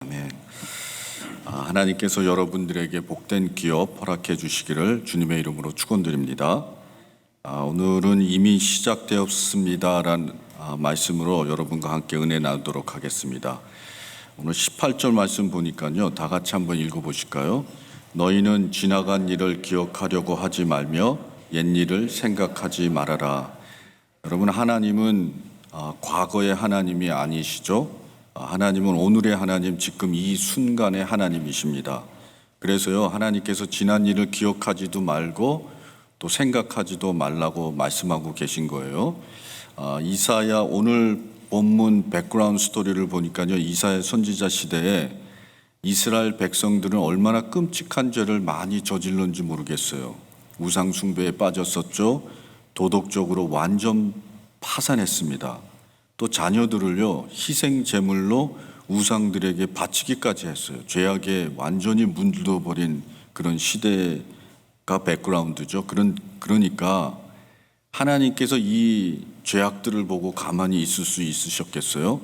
아멘. 하나님께서 여러분들에게 복된 기업 허락해 주시기를 주님의 이름으로 축원드립니다. 오늘은 이미 시작되었습니다라는 말씀으로 여러분과 함께 은혜 나누도록 하겠습니다. 오늘 18절 말씀 보니까요, 다 같이 한번 읽어보실까요? 너희는 지나간 일을 기억하려고 하지 말며 옛 일을 생각하지 말아라. 여러분, 하나님은 과거의 하나님이 아니시죠? 하나님은 오늘의 하나님, 지금 이 순간의 하나님이십니다. 그래서요, 하나님께서 지난 일을 기억하지도 말고 또 생각하지도 말라고 말씀하고 계신 거예요. 이사야, 오늘 본문 백그라운드 스토리를 보니까요, 이사야 선지자 시대에 이스라엘 백성들은 얼마나 끔찍한 죄를 많이 저질렀는지 모르겠어요. 우상 숭배에 빠졌었죠. 도덕적으로 완전 파산했습니다. 또 자녀들을요, 희생 제물로 우상들에게 바치기까지 했어요. 죄악에 완전히 물들어버린 그런 시대가 백그라운드죠. 그러니까 하나님께서 이 죄악들을 보고 가만히 있을 수 있으셨겠어요?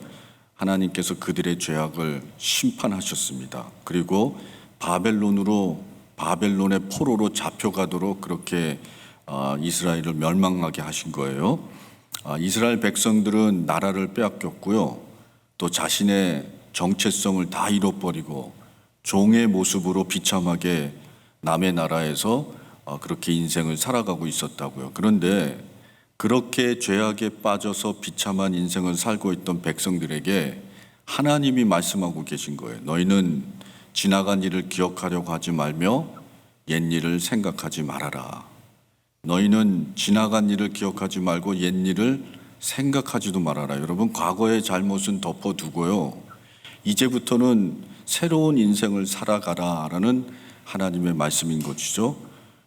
하나님께서 그들의 죄악을 심판하셨습니다. 그리고 바벨론의 포로로 잡혀가도록 그렇게 이스라엘을 멸망하게 하신 거예요. 이스라엘 백성들은 나라를 빼앗겼고요, 또 자신의 정체성을 다 잃어버리고 종의 모습으로 비참하게 남의 나라에서 그렇게 인생을 살아가고 있었다고요. 그런데 그렇게 죄악에 빠져서 비참한 인생을 살고 있던 백성들에게 하나님이 말씀하고 계신 거예요. 너희는 지나간 일을 기억하려고 하지 말며 옛 일을 생각하지 말아라. 너희는 지나간 일을 기억하지 말고 옛 일을 생각하지도 말아라. 여러분, 과거의 잘못은 덮어두고요, 이제부터는 새로운 인생을 살아가라라는 하나님의 말씀인 것이죠.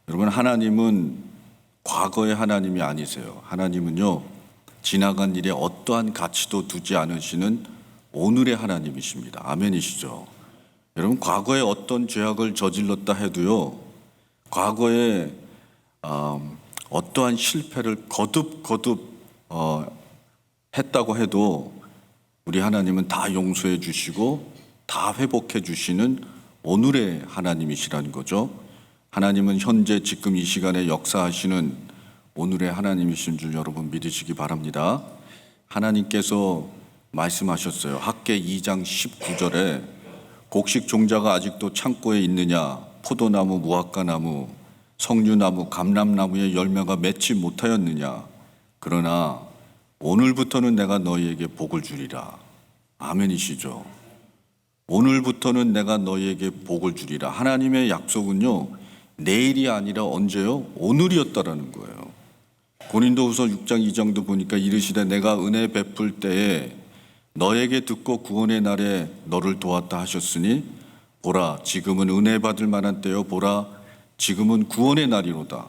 여러분, 하나님은 과거의 하나님이 아니세요. 하나님은요, 지나간 일에 어떠한 가치도 두지 않으시는 오늘의 하나님이십니다. 아멘이시죠? 여러분, 과거에 어떤 죄악을 저질렀다 해도요, 과거에 어떠한 실패를 거듭 했다고 해도 우리 하나님은 다 용서해 주시고 다 회복해 주시는 오늘의 하나님이시라는 거죠. 하나님은 현재 지금 이 시간에 역사하시는 오늘의 하나님이신 줄 여러분 믿으시기 바랍니다. 하나님께서 말씀하셨어요. 학개 2장 19절에 곡식 종자가 아직도 창고에 있느냐, 포도나무, 무화과나무, 석류나무, 감람나무의 열매가 맺지 못하였느냐. 그러나 오늘부터는 내가 너희에게 복을 주리라. 아멘이시죠? 오늘부터는 내가 너희에게 복을 주리라. 하나님의 약속은요, 내일이 아니라 언제요? 오늘이었다라는 거예요. 고린도후서 6장 2장도 보니까 이르시되 내가 은혜 베풀 때에 너에게 듣고 구원의 날에 너를 도왔다 하셨으니 보라, 지금은 은혜 받을 만한 때요, 보라, 지금은 구원의 날이로다.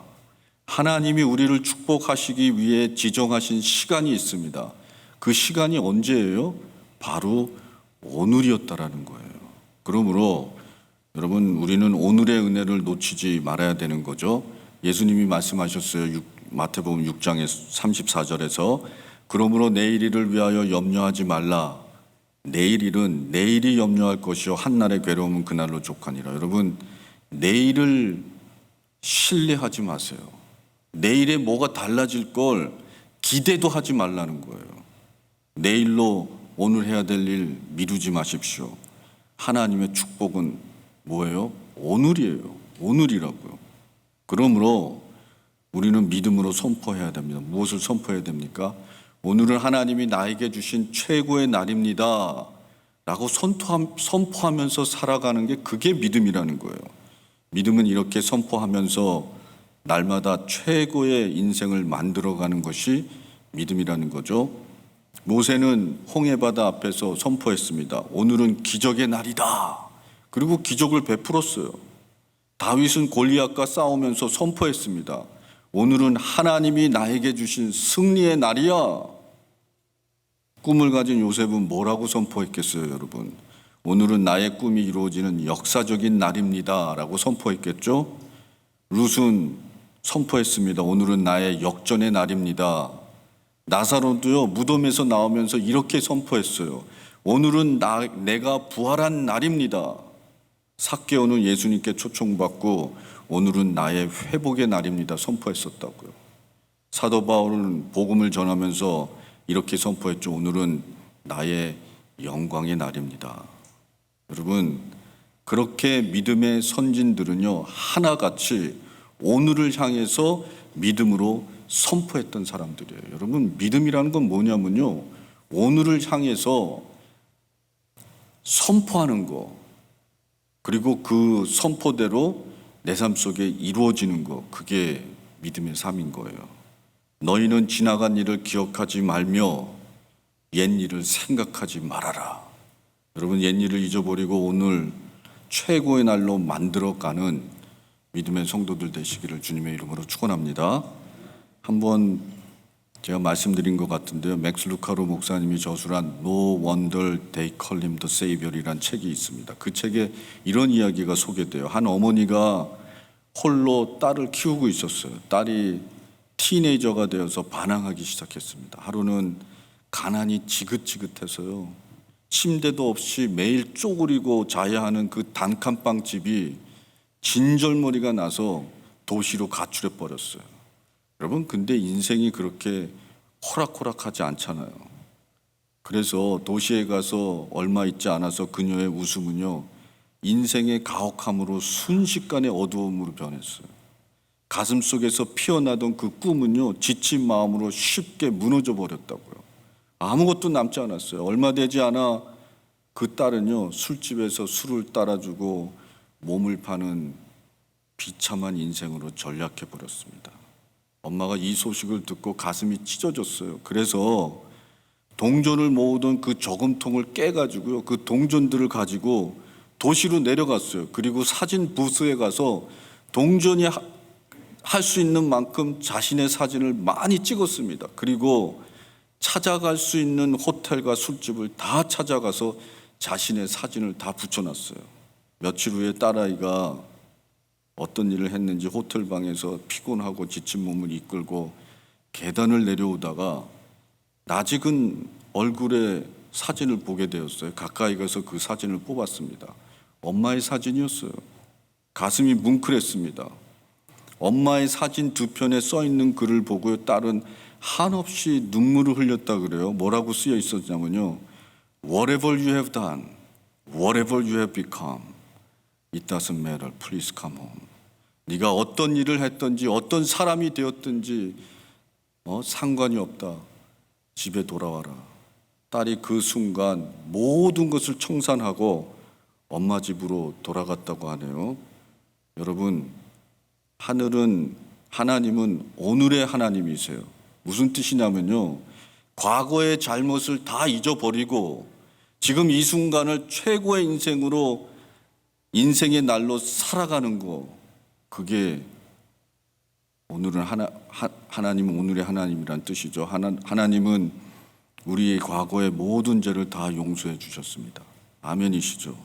하나님이 우리를 축복하시기 위해 지정하신 시간이 있습니다. 그 시간이 언제예요? 바로 오늘이었다라는 거예요. 그러므로 여러분, 우리는 오늘의 은혜를 놓치지 말아야 되는 거죠. 예수님이 말씀하셨어요. 마태복음 6장의 34절에서 그러므로 내일 일을 위하여 염려하지 말라. 내일 일은 내일이 염려할 것이요 한날의 괴로움은 그날로 족하니라. 여러분, 내일을 신뢰하지 마세요. 내일에 뭐가 달라질 걸 기대도 하지 말라는 거예요. 내일로 오늘 해야 될 일 미루지 마십시오. 하나님의 축복은 뭐예요? 오늘이에요. 오늘이라고요. 그러므로 우리는 믿음으로 선포해야 됩니다. 무엇을 선포해야 됩니까? 오늘은 하나님이 나에게 주신 최고의 날입니다 라고 선포하면서 살아가는 게 그게 믿음이라는 거예요. 믿음은 이렇게 선포하면서 날마다 최고의 인생을 만들어가는 것이 믿음이라는 거죠. 모세는 홍해바다 앞에서 선포했습니다. 오늘은 기적의 날이다. 그리고 기적을 베풀었어요. 다윗은 골리앗과 싸우면서 선포했습니다. 오늘은 하나님이 나에게 주신 승리의 날이야. 꿈을 가진 요셉은 뭐라고 선포했겠어요, 여러분? 오늘은 나의 꿈이 이루어지는 역사적인 날입니다 라고 선포했겠죠. 룻은 선포했습니다. 오늘은 나의 역전의 날입니다. 나사로도요, 무덤에서 나오면서 이렇게 선포했어요. 오늘은 내가 부활한 날입니다. 삭개오는 예수님께 초청받고 오늘은 나의 회복의 날입니다 선포했었다고요. 사도 바울은 복음을 전하면서 이렇게 선포했죠. 오늘은 나의 영광의 날입니다. 여러분, 그렇게 믿음의 선진들은요, 하나같이 오늘을 향해서 믿음으로 선포했던 사람들이에요. 여러분, 믿음이라는 건 뭐냐면요, 오늘을 향해서 선포하는 거, 그리고 그 선포대로 내 삶 속에 이루어지는 거, 그게 믿음의 삶인 거예요. 너희는 지나간 일을 기억하지 말며 옛일을 생각하지 말아라. 여러분, 옛일을 잊어버리고 오늘 최고의 날로 만들어가는 믿음의 성도들 되시기를 주님의 이름으로 축원합니다. 한번 제가 말씀드린 것 같은데요, 맥스 루카로 목사님이 저술한 No Wonder They Call Him the Savior이란 책이 있습니다. 그 책에 이런 이야기가 소개돼요. 한 어머니가 홀로 딸을 키우고 있었어요. 딸이 티네이저가 되어서 반항하기 시작했습니다. 하루는 가난이 지긋지긋해서요, 침대도 없이 매일 쪼그리고 자야 하는 그 단칸방 집이 진절머리가 나서 도시로 가출해 버렸어요. 여러분, 근데 인생이 그렇게 호락호락하지 않잖아요. 그래서 도시에 가서 얼마 있지 않아서 그녀의 웃음은요, 인생의 가혹함으로 순식간에 어두움으로 변했어요. 가슴 속에서 피어나던 그 꿈은요, 지친 마음으로 쉽게 무너져 버렸다고요. 아무것도 남지 않았어요. 얼마 되지 않아 그 딸은요, 술집에서 술을 따라주고 몸을 파는 비참한 인생으로 전락해 버렸습니다. 엄마가 이 소식을 듣고 가슴이 찢어졌어요. 그래서 동전을 모으던 그 저금통을 깨가지고요, 그 동전들을 가지고 도시로 내려갔어요. 그리고 사진 부스에 가서 동전이 할 수 있는 만큼 자신의 사진을 많이 찍었습니다. 그리고 찾아갈 수 있는 호텔과 술집을 다 찾아가서 자신의 사진을 다 붙여놨어요. 며칠 후에 딸아이가 어떤 일을 했는지 호텔 방에서 피곤하고 지친 몸을 이끌고 계단을 내려오다가 낯익은 얼굴의 사진을 보게 되었어요. 가까이 가서 그 사진을 뽑았습니다. 엄마의 사진이었어요. 가슴이 뭉클했습니다. 엄마의 사진 두 편에 써 있는 글을 보고 딸은 한없이 눈물을 흘렸다 그래요. 뭐라고 쓰여 있었냐면요, Whatever you have done, whatever you have become, it doesn't matter. Please come home. 네가 어떤 일을 했든지 어떤 사람이 되었든지 상관이 없다. 집에 돌아와라. 딸이 그 순간 모든 것을 청산하고 엄마 집으로 돌아갔다고 하네요. 여러분, 하나님은 오늘의 하나님이세요. 무슨 뜻이냐면요, 과거의 잘못을 다 잊어버리고 지금 이 순간을 최고의 인생으로, 인생의 날로 살아가는 거, 그게 오늘은 하나님은 오늘의 하나님이란 뜻이죠. 하나님은 우리의 과거의 모든 죄를 다 용서해 주셨습니다. 아멘이시죠.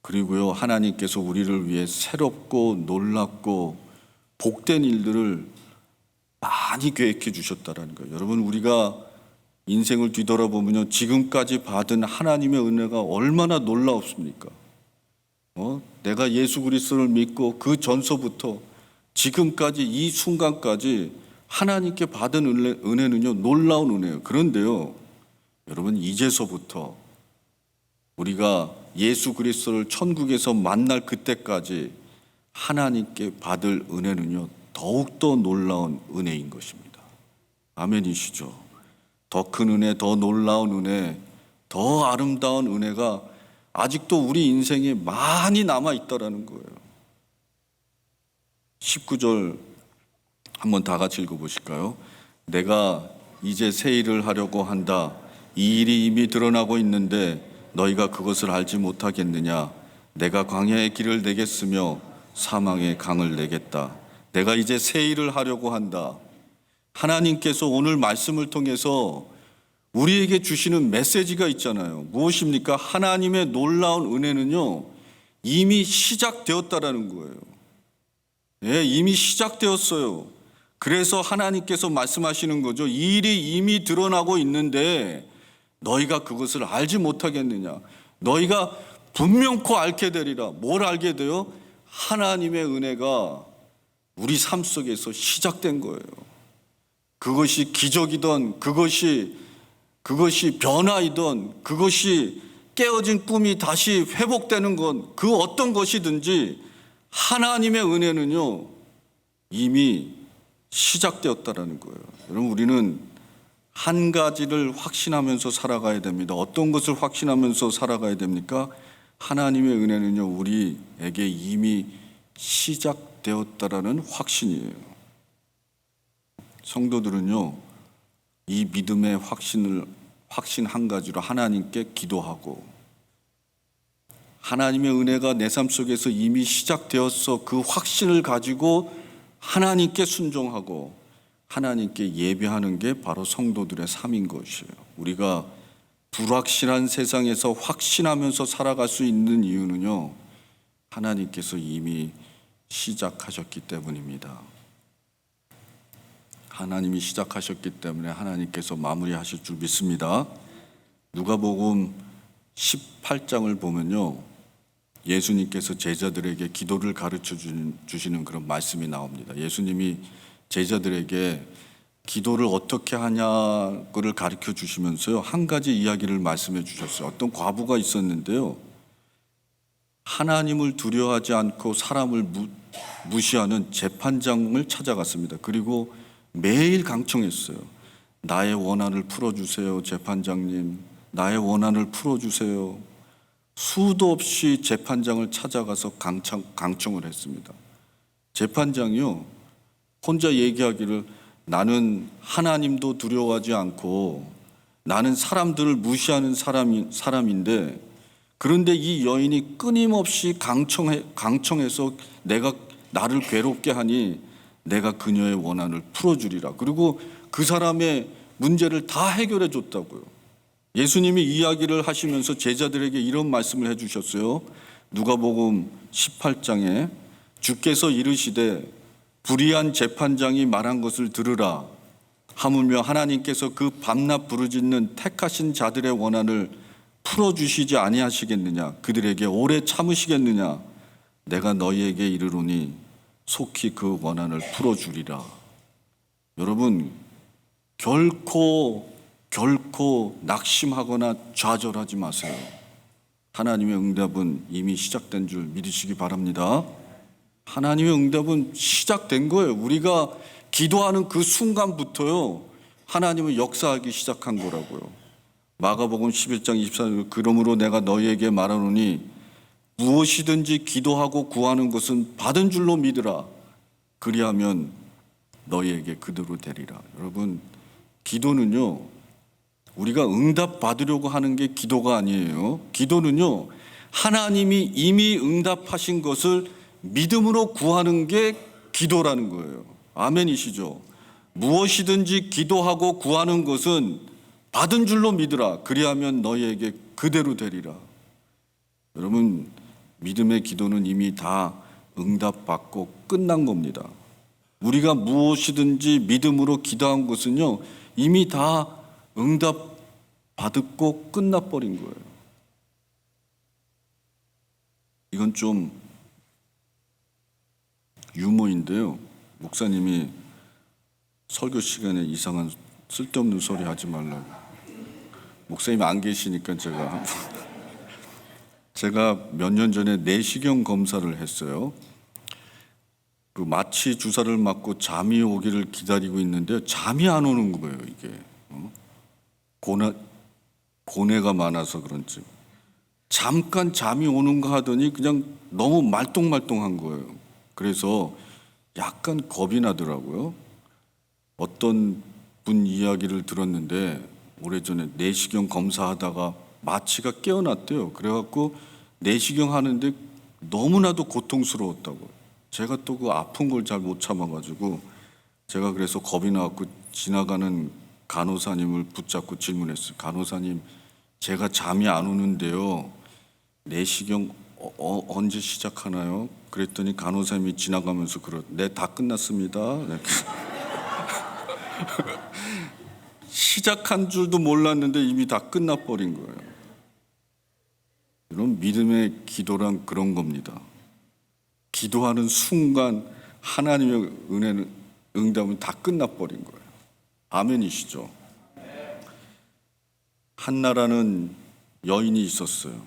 그리고요, 하나님께서 우리를 위해 새롭고 놀랍고 복된 일들을 많이 계획해 주셨다는 거예요. 여러분, 우리가 인생을 뒤돌아보면요, 지금까지 받은 하나님의 은혜가 얼마나 놀라웠습니까? 내가 예수 그리스도를 믿고 그 전서부터 지금까지 이 순간까지 하나님께 받은 은혜는요, 놀라운 은혜예요. 그런데요, 여러분, 이제서부터 우리가 예수 그리스도를 천국에서 만날 그때까지 하나님께 받을 은혜는요, 더욱더 놀라운 은혜인 것입니다. 아멘이시죠? 더 큰 은혜, 더 놀라운 은혜, 더 아름다운 은혜가 아직도 우리 인생에 많이 남아있다라는 거예요. 19절 한번 다 같이 읽어보실까요? 내가 이제 새 일을 하려고 한다. 이 일이 이미 드러나고 있는데 너희가 그것을 알지 못하겠느냐? 내가 광야의 길을 내겠으며 사망의 강을 내겠다. 내가 이제 새 일을 하려고 한다. 하나님께서 오늘 말씀을 통해서 우리에게 주시는 메시지가 있잖아요. 무엇입니까? 하나님의 놀라운 은혜는요, 이미 시작되었다라는 거예요. 예, 이미 시작되었어요. 그래서 하나님께서 말씀하시는 거죠. 이 일이 이미 드러나고 있는데 너희가 그것을 알지 못하겠느냐? 너희가 분명코 알게 되리라. 뭘 알게 돼요? 하나님의 은혜가 우리 삶 속에서 시작된 거예요. 그것이 기적이든 그것이 변화이든 그것이 깨어진 꿈이 다시 회복되는 건 그 어떤 것이든지 하나님의 은혜는요 이미 시작되었다라는 거예요. 여러분, 우리는 한 가지를 확신하면서 살아가야 됩니다. 어떤 것을 확신하면서 살아가야 됩니까? 하나님의 은혜는요 우리에게 이미 시작되었다라는 확신이에요. 성도들은요 이 믿음의 확신 한 가지로 하나님께 기도하고, 하나님의 은혜가 내 삶 속에서 이미 시작되었어 그 확신을 가지고 하나님께 순종하고 하나님께 예배하는 게 바로 성도들의 삶인 것이에요. 우리가 불확실한 세상에서 확신하면서 살아갈 수 있는 이유는요 하나님께서 이미 시작하셨기 때문입니다. 하나님이 시작하셨기 때문에 하나님께서 마무리하실 줄 믿습니다. 누가복음 18장을 보면요 예수님께서 제자들에게 기도를 가르쳐 주시는 그런 말씀이 나옵니다. 예수님이 제자들에게 기도를 어떻게 하냐를 가르쳐 주시면서요 한 가지 이야기를 말씀해 주셨어요. 어떤 과부가 있었는데요, 하나님을 두려워하지 않고 사람을 무시하는 재판장을 찾아갔습니다. 그리고 매일 강청했어요. 나의 원한을 풀어주세요, 재판장님. 나의 원한을 풀어주세요. 수도 없이 재판장을 찾아가서 강청을 했습니다. 재판장이요 혼자 얘기하기를, 나는 하나님도 두려워하지 않고 나는 사람들을 무시하는 사람인데, 그런데 이 여인이 끊임없이 강청해서 나를 괴롭게 하니 내가 그녀의 원한을 풀어주리라. 그리고 그 사람의 문제를 다 해결해 줬다고요. 예수님이 이야기를 하시면서 제자들에게 이런 말씀을 해주셨어요. 누가복음 18장에 주께서 이르시되 불의한 재판장이 말한 것을 들으라. 하물며 하나님께서 그 밤낮 부르짖는 택하신 자들의 원한을 풀어주시지 아니하시겠느냐? 그들에게 오래 참으시겠느냐? 내가 너희에게 이르노니 속히 그 원한을 풀어주리라. 여러분, 결코 낙심하거나 좌절하지 마세요. 하나님의 응답은 이미 시작된 줄 믿으시기 바랍니다. 하나님의 응답은 시작된 거예요. 우리가 기도하는 그 순간부터요 하나님은 역사하기 시작한 거라고요. 마가복음 11장 24절, 그러므로 내가 너희에게 말하노니 무엇이든지 기도하고 구하는 것은 받은 줄로 믿으라. 그리하면 너희에게 그대로 되리라. 여러분, 기도는요 우리가 응답 받으려고 하는 게 기도가 아니에요. 기도는요 하나님이 이미 응답하신 것을 믿음으로 구하는 게 기도라는 거예요. 아멘이시죠? 무엇이든지 기도하고 구하는 것은 받은 줄로 믿으라. 그리하면 너희에게 그대로 되리라. 여러분, 믿음의 기도는 이미 다 응답받고 끝난 겁니다. 우리가 무엇이든지 믿음으로 기도한 것은요 이미 다 응답받고 끝나버린 거예요. 이건 좀 유머인데요, 목사님이 설교 시간에 이상한 쓸데없는 소리 하지 말라고. 목사님 안 계시니까 제가 몇 년 전에 내시경 검사를 했어요. 그 마취 주사를 맞고 잠이 오기를 기다리고 있는데 잠이 안 오는 거예요. 이게 고뇌가 많아서 그런지 잠깐 잠이 오는가 하더니 그냥 너무 말똥말똥한 거예요. 그래서 약간 겁이 나더라고요. 어떤 분 이야기를 들었는데 오래전에 내시경 검사하다가 마취가 깨어났대요. 그래갖고 내시경 하는데 너무나도 고통스러웠다고. 제가 또 그 아픈 걸 잘 못 참아가지고 제가 그래서 겁이 나갖고 지나가는 간호사님을 붙잡고 질문했어요. 간호사님, 제가 잠이 안 오는데요, 내시경 언제 시작하나요? 그랬더니 간호사님이 지나가면서 네, 다 끝났습니다. 시작한 줄도 몰랐는데 이미 다 끝나버린 거예요. 이런 믿음의 기도란 그런 겁니다. 기도하는 순간 하나님의 은혜는 응답은 다 끝나버린 거예요. 아멘이시죠? 한나라는 여인이 있었어요.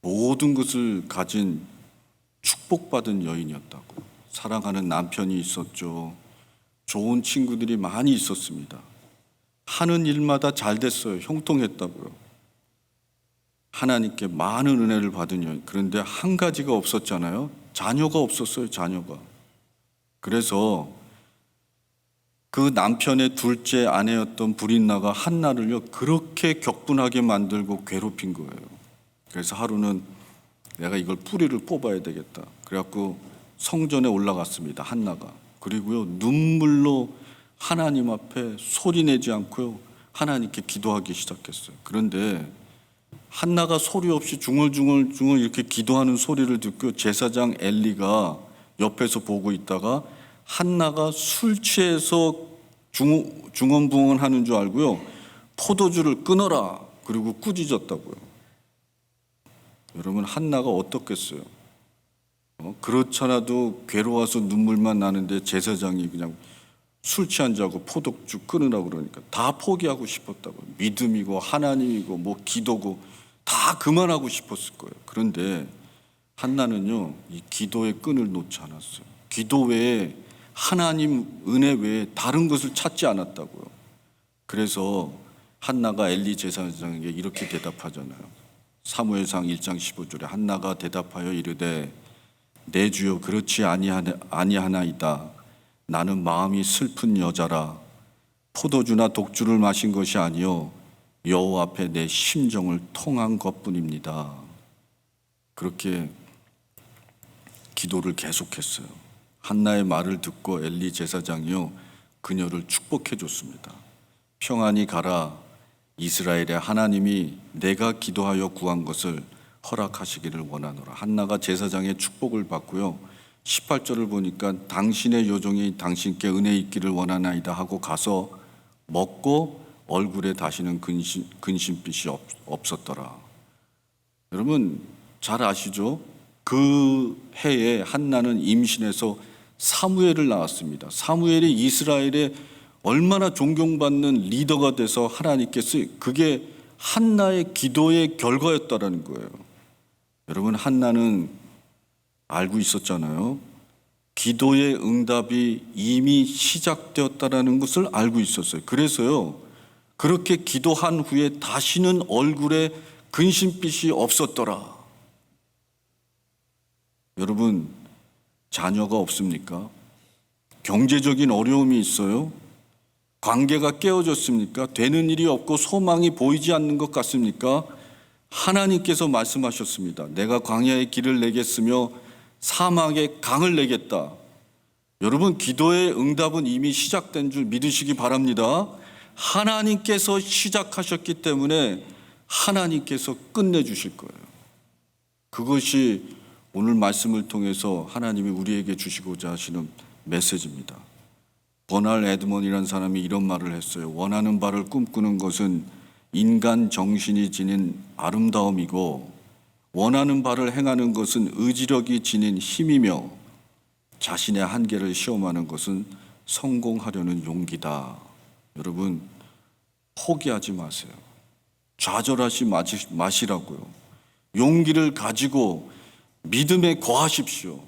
모든 것을 가진 축복받은 여인이었다고. 사랑하는 남편이 있었죠. 좋은 친구들이 많이 있었습니다. 하는 일마다 잘 됐어요. 형통했다고요. 하나님께 많은 은혜를 받은 여인. 그런데 한 가지가 없었잖아요. 자녀가 없었어요. 자녀가. 그래서 그 남편의 둘째 아내였던 브린나가 한나를요 그렇게 격분하게 만들고 괴롭힌 거예요. 그래서 하루는 내가 이걸 뿌리를 뽑아야 되겠다. 그래갖고 성전에 올라갔습니다. 한나가. 그리고요 눈물로 하나님 앞에 소리내지 않고요 하나님께 기도하기 시작했어요. 그런데 한나가 소리 없이 중얼중얼 이렇게 기도하는 소리를 듣고 제사장 엘리가 옆에서 보고 있다가 한나가 술 취해서 중언부언하는 줄 알고요 포도주를 끊어라 그리고 꾸짖었다고요. 여러분 한나가 어떻겠어요? 그렇잖아도 괴로워서 눈물만 나는데 제사장이 그냥 술 취한 자고 포도주 끊으라고 그러니까 다 포기하고 싶었다고요. 믿음이고 하나님이고 뭐 기도고 다 그만하고 싶었을 거예요. 그런데 한나는요 이 기도의 끈을 놓지 않았어요. 기도 외에 하나님 은혜 외에 다른 것을 찾지 않았다고요. 그래서 한나가 엘리 제사장에게 이렇게 대답하잖아요. 사무엘상 1장 15절에 한나가 대답하여 이르되 내 주여 그렇지 아니하나이다. 나는 마음이 슬픈 여자라. 포도주나 독주를 마신 것이 아니요 여호와 앞에 내 심정을 통한 것뿐입니다. 그렇게 기도를 계속했어요. 한나의 말을 듣고 엘리 제사장이요 그녀를 축복해 줬습니다. 평안히 가라. 이스라엘의 하나님이 내가 기도하여 구한 것을 허락하시기를 원하노라. 한나가 제사장의 축복을 받고요 18절을 보니까 당신의 요종이 당신께 은혜 있기를 원하나이다 하고 가서 먹고 얼굴에 다시는 근심빛이 없었더라. 여러분 잘 아시죠? 그 해에 한나는 임신해서 사무엘을 낳았습니다. 사무엘이 이스라엘의 얼마나 존경받는 리더가 돼서 하나님께서 그게 한나의 기도의 결과였다라는 거예요. 여러분 한나는 알고 있었잖아요. 기도의 응답이 이미 시작되었다라는 것을 알고 있었어요. 그래서요 그렇게 기도한 후에 다시는 얼굴에 근심빛이 없었더라. 여러분 자녀가 없습니까? 경제적인 어려움이 있어요? 관계가 깨어졌습니까? 되는 일이 없고 소망이 보이지 않는 것 같습니까? 하나님께서 말씀하셨습니다. 내가 광야의 길을 내겠으며 사막에 강을 내겠다. 여러분 기도의 응답은 이미 시작된 줄 믿으시기 바랍니다. 하나님께서 시작하셨기 때문에 하나님께서 끝내주실 거예요. 그것이 오늘 말씀을 통해서 하나님이 우리에게 주시고자 하시는 메시지입니다. 버날 에드먼이라는 사람이 이런 말을 했어요. 원하는 바를 꿈꾸는 것은 인간 정신이 지닌 아름다움이고 원하는 바를 행하는 것은 의지력이 지닌 힘이며 자신의 한계를 시험하는 것은 성공하려는 용기다. 여러분 포기하지 마세요. 좌절하지 마시라고요. 용기를 가지고 믿음에 거하십시오.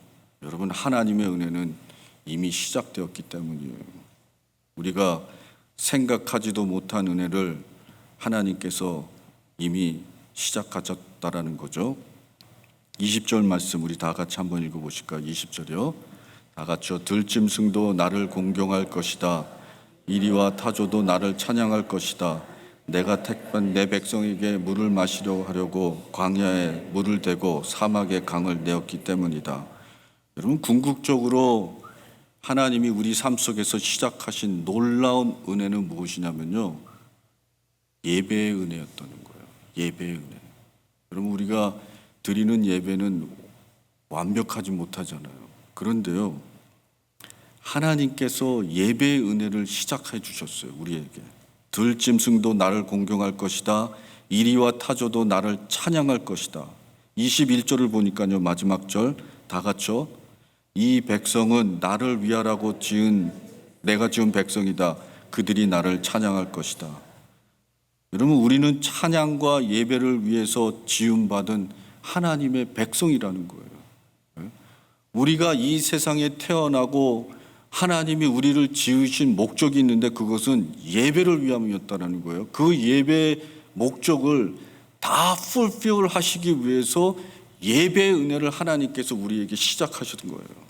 여러분 하나님의 은혜는 이미 시작되었기 때문이에요. 우리가 생각하지도 못한 은혜를 하나님께서 이미 시작하셨다라는 거죠. 20절 말씀 우리 다 같이 한번 읽어보실까요? 20절이요. 다 같이요. 들짐승도 나를 공경할 것이다. 이리와 타조도 나를 찬양할 것이다. 내가 택한 내 백성에게 물을 마시려 하려고 광야에 물을 대고 사막에 강을 내었기 때문이다. 여러분 궁극적으로 하나님이 우리 삶 속에서 시작하신 놀라운 은혜는 무엇이냐면요 예배의 은혜였다는 거예요. 예배의 은혜. 여러분 우리가 드리는 예배는 완벽하지 못하잖아요. 그런데요 하나님께서 예배의 은혜를 시작해 주셨어요. 우리에게 들짐승도 나를 공경할 것이다. 이리와 타조도 나를 찬양할 것이다. 21절을 보니까요, 마지막 절 다 같이요. 이 백성은 나를 위하라고 내가 지은 백성이다. 그들이 나를 찬양할 것이다. 여러분, 우리는 찬양과 예배를 위해서 지음받은 하나님의 백성이라는 거예요. 우리가 이 세상에 태어나고 하나님이 우리를 지으신 목적이 있는데 그것은 예배를 위함이었다는 거예요. 그 예배 목적을 다 풀필 하시기 위해서 예배의 은혜를 하나님께서 우리에게 시작하셨던 거예요.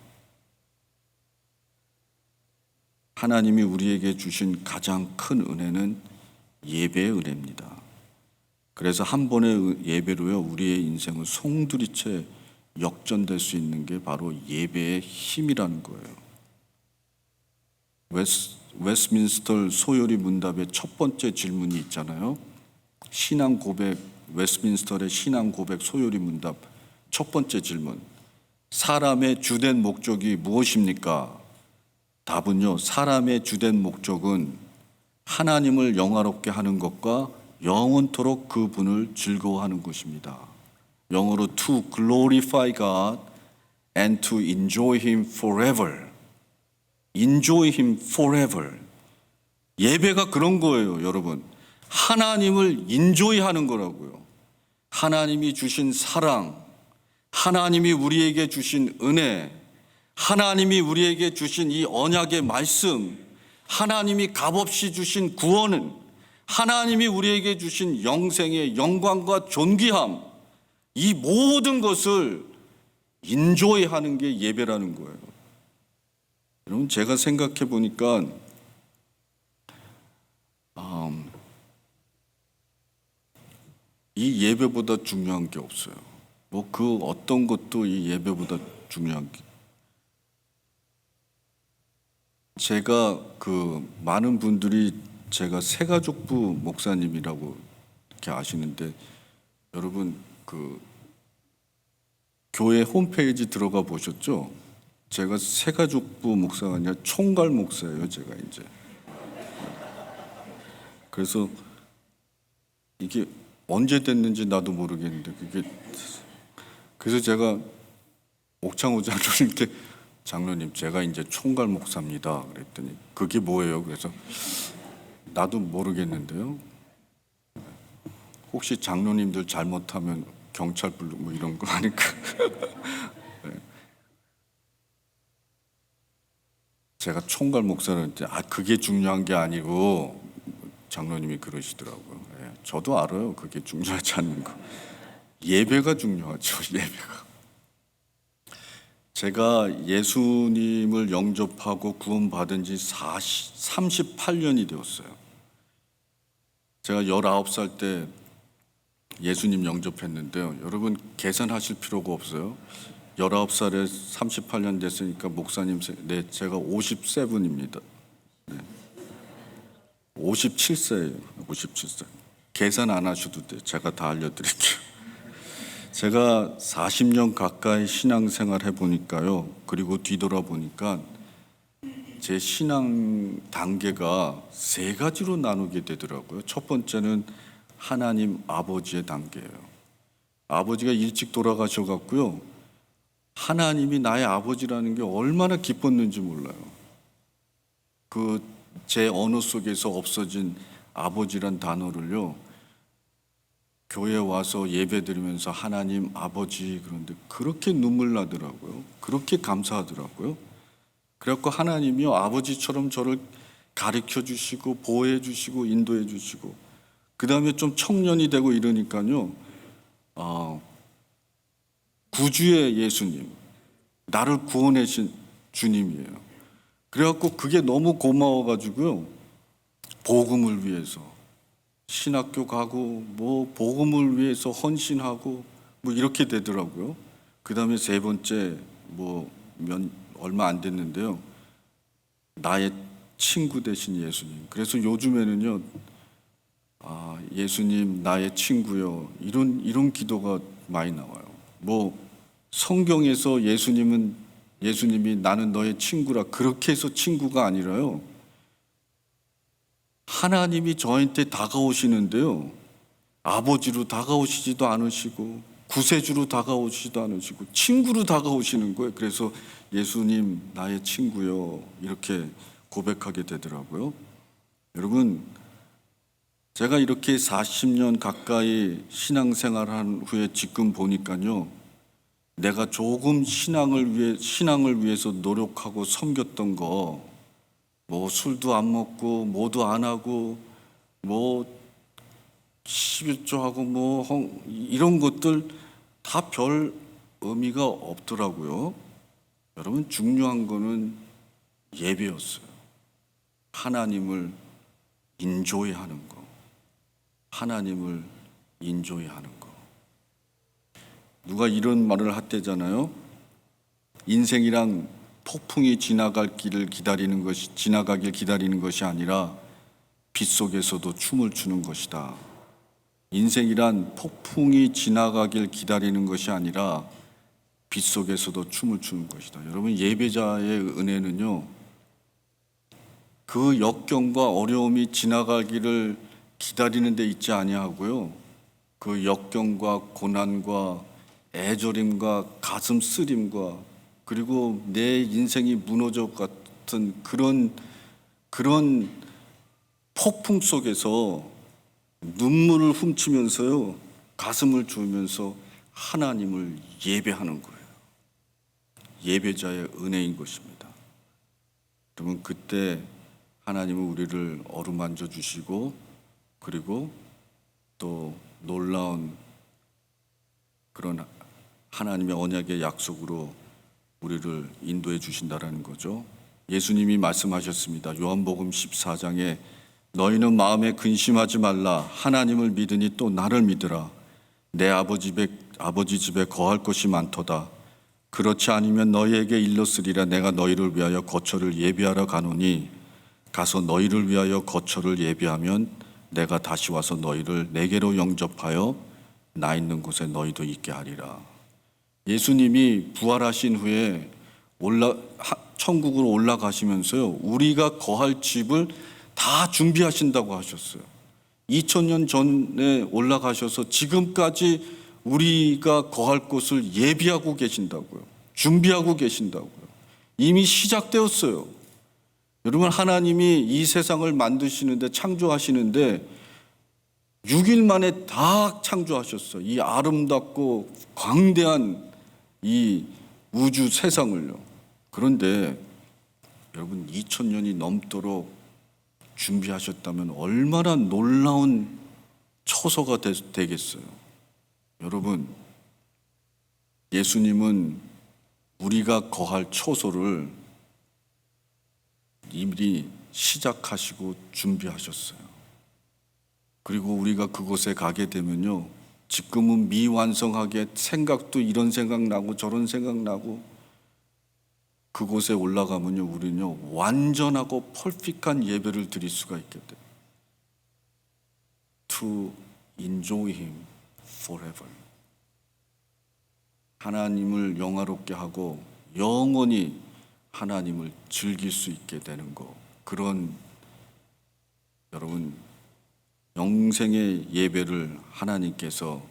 하나님이 우리에게 주신 가장 큰 은혜는 예배의 은혜입니다. 그래서 한 번의 예배로요, 우리의 인생은 송두리째 역전될 수 있는 게 바로 예배의 힘이라는 거예요. 웨스트민스터 소요리 문답의 첫 번째 질문이 있잖아요. 신앙 고백, 웨스트민스터의 신앙 고백 소요리 문답 첫 번째 질문. 사람의 주된 목적이 무엇입니까? 답은요, 사람의 주된 목적은 하나님을 영화롭게 하는 것과 영원토록 그분을 즐거워하는 것입니다. 영어로 to glorify God and to enjoy Him forever. enjoy Him forever. 예배가 그런 거예요, 여러분. 하나님을 인조이하는 거라고요. 하나님이 주신 사랑, 하나님이 우리에게 주신 은혜, 하나님이 우리에게 주신 이 언약의 말씀, 하나님이 값없이 주신 구원은, 하나님이 우리에게 주신 영생의 영광과 존귀함, 이 모든 것을 인조이하는 게 예배라는 거예요. 여러분, 제가 생각해 보니까 이 예배보다 중요한 게 없어요. 뭐 그 어떤 것도 이 예배보다 중요한 게. 제가 많은 분들이 제가 새가족부 목사님이라고 이렇게 아시는데, 여러분 교회 홈페이지 들어가 보셨죠? 제가 새가족부 목사가 아니라 총괄 목사예요, 제가 이제. 그래서 이게 언제 됐는지 나도 모르겠는데 그래서 제가 옥창호 장로님께 장로님, 제가 이제 총괄 목사입니다. 그랬더니 그게 뭐예요? 그래서 나도 모르겠는데요. 혹시 장로님들 잘못하면 경찰 부르고 뭐 이런 거 하니까. 네. 제가 총괄 목사한테 그게 중요한 게 아니고 장로님이 그러시더라고요. 네. 저도 알아요. 그게 중요하지 않는 거. 예배가 중요하죠. 예배가. 제가 예수님을 영접하고 구원받은 지 38년이 되었어요. 제가 19살 때 예수님 영접했는데요. 여러분, 계산하실 필요가 없어요. 19살에 38년 됐으니까 목사님, 제가 57입니다. 네. 57세예요. 57세. 계산 안 하셔도 돼요. 제가 다 알려드릴게요. 제가 40년 가까이 신앙생활 해보니까요. 그리고 뒤돌아보니까 제 신앙 단계가 3가지로 나누게 되더라고요. 첫 번째는 하나님 아버지의 단계예요. 아버지가 일찍 돌아가셔갖고요. 하나님이 나의 아버지라는 게 얼마나 기뻤는지 몰라요. 제 언어 속에서 없어진 아버지란 단어를요. 교회 와서 예배 드리면서 하나님 아버지, 그런데 그렇게 눈물 나더라고요. 그렇게 감사하더라고요. 그래갖고 하나님이요, 아버지처럼 저를 가르쳐 주시고 보호해 주시고 인도해 주시고, 그 다음에 좀 청년이 되고 이러니까요, 구주의 예수님, 나를 구원하신 주님이에요. 그래갖고 그게 너무 고마워가지고요, 복음을 위해서 신학교 가고 뭐 복음을 위해서 헌신하고 뭐 이렇게 되더라고요. 그 다음에 3번째 얼마 안 됐는데요, 나의 친구 되신 예수님. 그래서 요즘에는요, 예수님 나의 친구요, 이런 기도가 많이 나와요. 뭐 성경에서 예수님이 나는 너의 친구라 그렇게 해서 친구가 아니라요, 하나님이 저한테 다가오시는데요, 아버지로 다가오시지도 않으시고 구세주로 다가오시지도 않으시고 친구로 다가오시는 거예요. 그래서 예수님 나의 친구요 이렇게 고백하게 되더라고요. 여러분, 제가 이렇게 40년 가까이 신앙생활한 후에 지금 보니까요, 내가 조금 신앙을 위해서 노력하고 섬겼던 거, 뭐 술도 안 먹고 뭐도 안 하고 뭐 11조하고 뭐 이런 것들 다 별 의미가 없더라고요. 여러분, 중요한 거는 예배였어요. 하나님을 인조이하는 거. 하나님을 인조이하는 거. 누가 이런 말을 했대잖아요. 인생이랑 폭풍이 지나가길 기다리는 것이 아니라 빗속에서도 춤을 추는 것이다. 인생이란 폭풍이 지나가길 기다리는 것이 아니라 빗속에서도 춤을 추는 것이다. 여러분, 예배자의 은혜는요, 그 역경과 어려움이 지나가기를 기다리는 데 있지 아니하고요, 그 역경과 고난과 애절임과 가슴 쓰림과 그리고 내 인생이 무너져 같은 그런 폭풍 속에서 눈물을 훔치면서요, 가슴을 주면서 하나님을 예배하는 거예요. 예배자의 은혜인 것입니다. 그러면 그때 하나님은 우리를 어루만져 주시고, 그리고 또 놀라운 그런 하나님의 언약의 약속으로 우리를 인도해 주신다라는 거죠. 예수님이 말씀하셨습니다. 요한복음 14장에 너희는 마음에 근심하지 말라. 하나님을 믿으니 또 나를 믿으라. 내 아버지 집에 거할 것이 많도다. 그렇지 않으면 너희에게 일렀으리라. 내가 너희를 위하여 거처를 예비하러 가노니 가서 너희를 위하여 거처를 예비하면 내가 다시 와서 너희를 내게로 영접하여 나 있는 곳에 너희도 있게 하리라. 예수님이 부활하신 후에 천국으로 올라가시면서요, 우리가 거할 집을 다 준비하신다고 하셨어요. 2000년 전에 올라가셔서 지금까지 우리가 거할 곳을 예비하고 계신다고요. 준비하고 계신다고요. 이미 시작되었어요. 여러분, 하나님이 이 세상을 만드시는데, 창조하시는데 6일 만에 다 창조하셨어요. 이 아름답고 광대한 이 우주 세상을요. 그런데 여러분, 2000년이 넘도록 준비하셨다면 얼마나 놀라운 처소가 되겠어요. 여러분, 예수님은 우리가 거할 처소를 이미 시작하시고 준비하셨어요. 그리고 우리가 그곳에 가게 되면요, 지금은 미완성하게 생각도 이런 생각 나고 저런 생각 나고, 그곳에 올라가면요, 우리는요 완전하고 퍼펙트한 예배를 드릴 수가 있게 돼요. To enjoy Him forever. 하나님을 영화롭게 하고 영원히 하나님을 즐길 수 있게 되는 거, 그런 여러분 영생의 예배를 하나님께서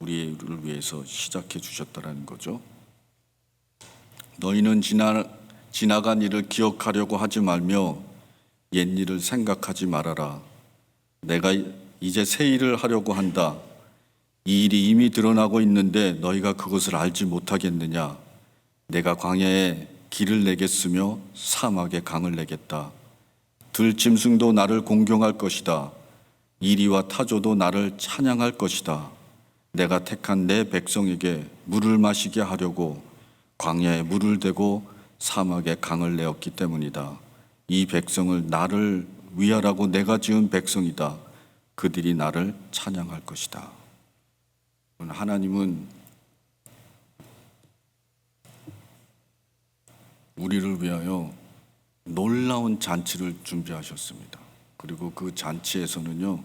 우리를 위해서 시작해 주셨다는 거죠. 너희는 지나간 일을 기억하려고 하지 말며 옛일을 생각하지 말아라. 내가 이제 새 일을 하려고 한다. 이 일이 이미 드러나고 있는데 너희가 그것을 알지 못하겠느냐. 내가 광야에 길을 내겠으며 사막에 강을 내겠다. 들짐승도 나를 공경할 것이다. 이리와 타조도 나를 찬양할 것이다. 내가 택한 내 백성에게 물을 마시게 하려고 광야에 물을 대고 사막에 강을 내었기 때문이다. 이 백성을 나를 위하라고 내가 지은 백성이다. 그들이 나를 찬양할 것이다. 하나님은 우리를 위하여 놀라운 잔치를 준비하셨습니다. 그리고 그 잔치에서는요,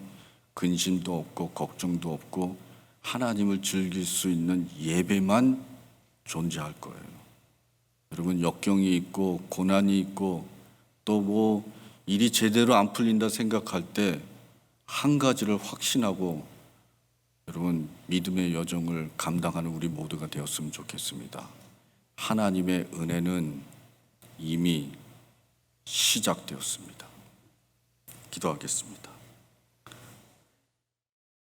근심도 없고 걱정도 없고 하나님을 즐길 수 있는 예배만 존재할 거예요. 여러분, 역경이 있고 고난이 있고 또 뭐 일이 제대로 안 풀린다 생각할 때 한 가지를 확신하고 여러분 믿음의 여정을 감당하는 우리 모두가 되었으면 좋겠습니다. 하나님의 은혜는 이미 시작되었습니다. 기도하겠습니다.